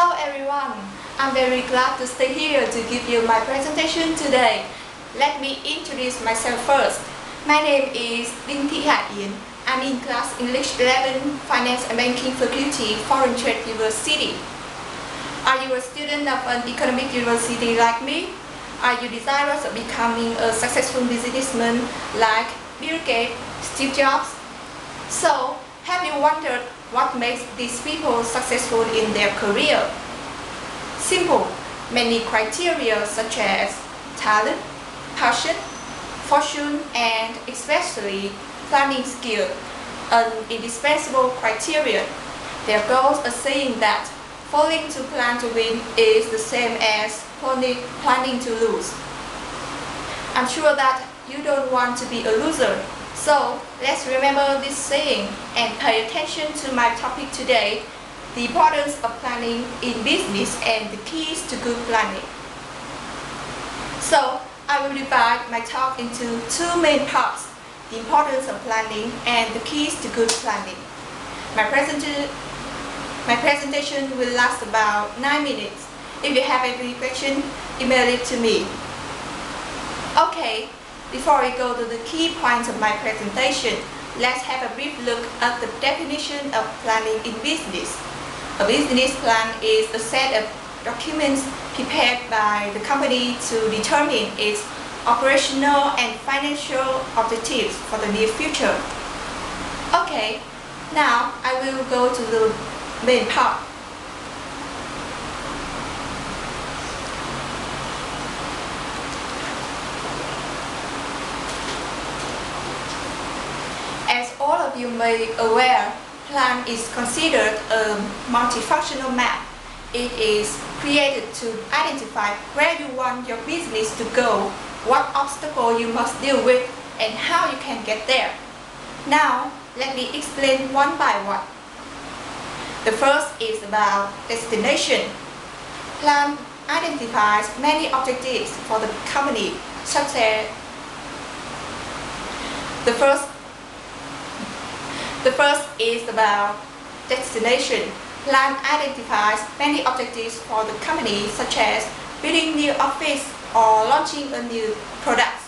Hello everyone, I'm very glad to stay here to give you my presentation today. Let me introduce myself first. My name is Đinh Thị Hải Yến. I'm in class English 11, Finance and Banking Faculty, Foreign Trade University. Are you a student of an economic university like me? Are you desirous of becoming a successful businessman like Bill Gates, Steve Jobs? So, have you wondered what makes these people successful in their career? Simple, many criteria such as talent, passion, fortune, and especially planning skill, an indispensable criterion. Their goals are saying that failing to plan to win is the same as planning to lose. I'm sure that you don't want to be a loser. So let's remember this saying and pay attention to my topic today, the importance of planning in business and the keys to good planning. So I will divide my talk into two main parts, the importance of planning and the keys to good planning. My presentation will last about 9 minutes. If you have any question, email it to me. Okay. Before we go to the key points of my presentation, let's have a brief look at the definition of planning in business. A business plan is a set of documents prepared by the company to determine its operational and financial objectives for the near future. Okay, now I will go to the main part. As all of you may be aware, plan is considered a multifunctional map. It is created to identify where you want your business to go, what obstacle you must deal with, and how you can get there. Now, let me explain one by one. The first is about destination. Plan identifies many objectives for the company, such as the first is about destination. Plan identifies many objectives for the company, such as building new office or launching a new product.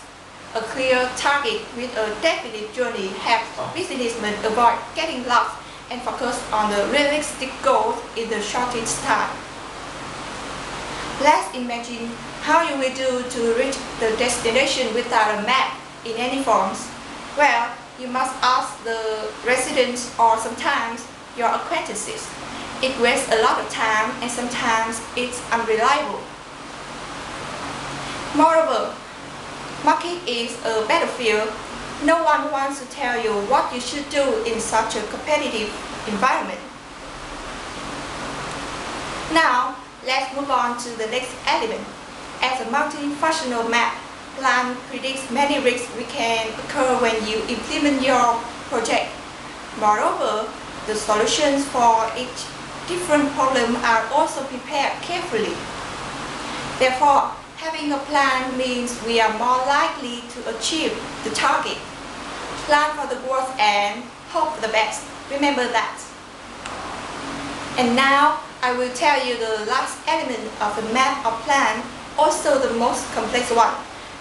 A clear target with a definite journey helps businessmen avoid getting lost and focus on the realistic goals in the shortest time. Let's imagine how you will do to reach the destination without a map in any forms. Well, you must ask the residents or sometimes your acquaintances. It wastes a lot of time and sometimes it's unreliable. Moreover, market is a battlefield. No one wants to tell you what you should do in such a competitive environment. Now, let's move on to the next element. As a multifunctional map, plan predicts many risks which can occur when you implement your project. Moreover, the solutions for each different problem are also prepared carefully. Therefore, having a plan means we are more likely to achieve the target. Plan for the worst and hope for the best. Remember that. And now, I will tell you the last element of the map or plan, also the most complex one.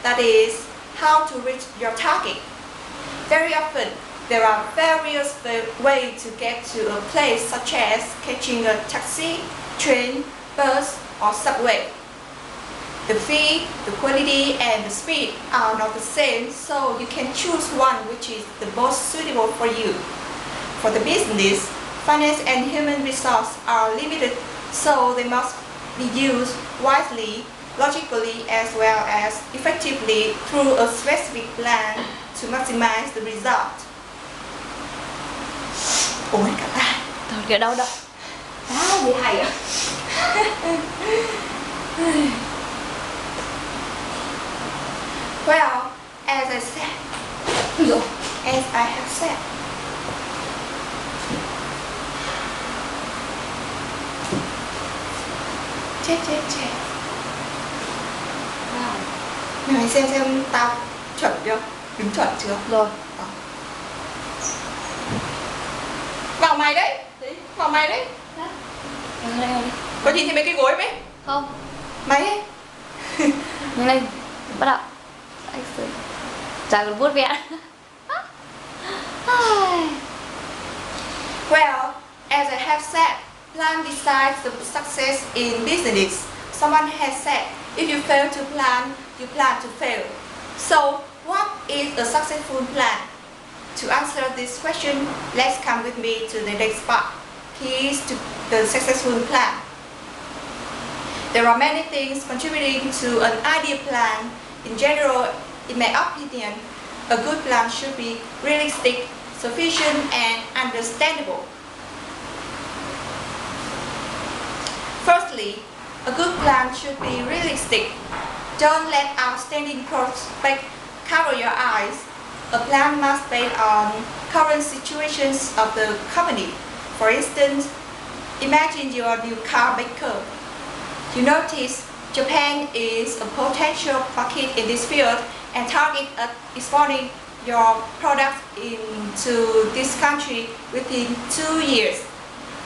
That is, how to reach your target. Very often, there are various ways to get to a place, such as catching a taxi, train, bus, or subway. The fee, the quality, and the speed are not the same, so you can choose one which is the most suitable for you. For the business, finance and human resources are limited, so they must be used wisely, logically, as well as effectively through a specific plan to maximize the result. Ôi cả ta. Thôi kìa đâu đâu. Gì hay à? Well, as I have said, chết. Mày xem tao chuẩn chưa? Đứng chuẩn chưa? Rồi. Vào mày đấy. Vào mày đấy. Đây. Có nhìn thấy mấy cái gối mấy? Không. Mấy? Nhanh lên. Bắt đầu. Action. Chả còn vuốt vẽ. Well, as I have said, plan decides the success in business. Someone has said, if you fail to plan, you plan to fail. So, what is a successful plan? To answer this question, let's come with me to the next part. Keys to the successful plan. There are many things contributing to an ideal plan. In general, in my opinion, a good plan should be realistic, sufficient, and understandable. Firstly, a good plan should be realistic. Don't let outstanding prospects cover your eyes. A plan must be based on current situations of the company. For instance, imagine you are a new car maker. You notice Japan is a potential market in this field and target at exporting your products into this country within 2 years.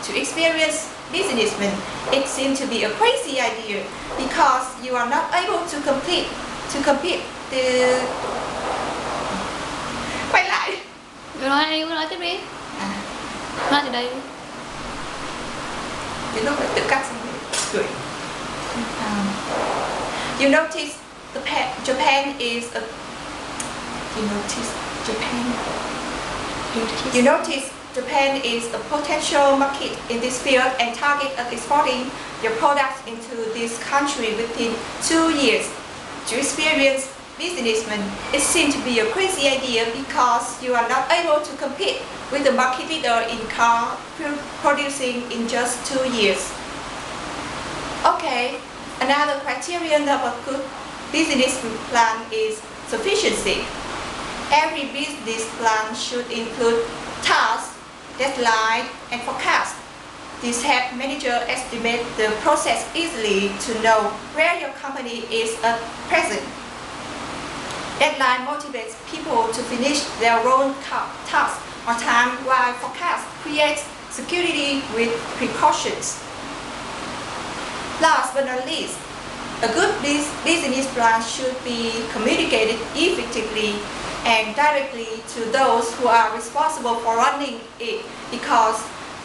To experienced businessmen, it seems to be a crazy idea because you are not able to compete the. Quay lại. Nói tiếp đi. Nói từ đây đi. Đến lúc phải tự cắt xong rồi gửi. You notice Japan is a. You notice Japan is a potential market in this field and target at exporting your products into this country within 2 years. To experienced businessmen, it seems to be a crazy idea because you are not able to compete with the market leader in car producing in just 2 years. Okay, another criterion of a good business plan is sufficiency. Every business plan should include tasks, deadline, and forecast. This helps managers estimate the process easily to know where your company is at present. Deadline motivates people to finish their own tasks on time, while forecast creates security with precautions. Last but not least, a good business plan should be communicated effectively and directly to those who are responsible for running it, because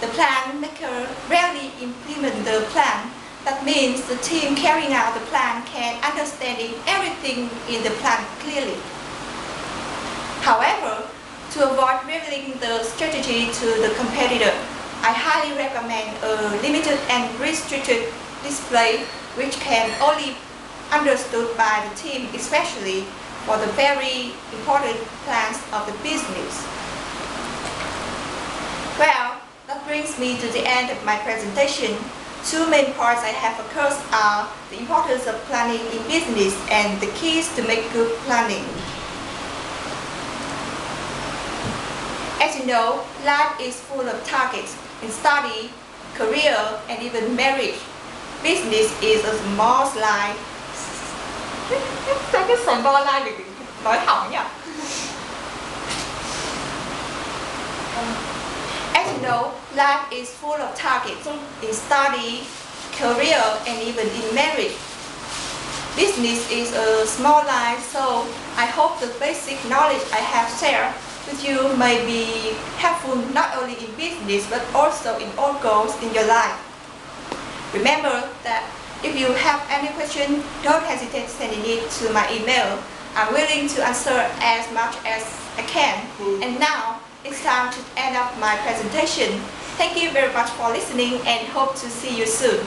the plan maker rarely implement the plan. That means the team carrying out the plan can understand everything in the plan clearly. However, to avoid revealing the strategy to the competitor, I highly recommend a limited and restricted display which can only be understood by the team, especially for the very important plans of the business. Well, that brings me to the end of my presentation. Two main points I have focused are the importance of planning in business and the keys to make good planning. As you know, life is full of targets in study, career, and even marriage. Business is a small slide. Sao cái sườn bo lai được nói hỏng nhỉ? As you know, life is full of targets in study, career, and even in marriage. Business is a small life, so I hope the basic knowledge I have shared with you may be helpful not only in business but also in all goals in your life. Remember that if you have any question, don't hesitate sending it to my email. I'm willing to answer as much as I can. And now, it's time to end up my presentation. Thank you very much for listening and hope to see you soon.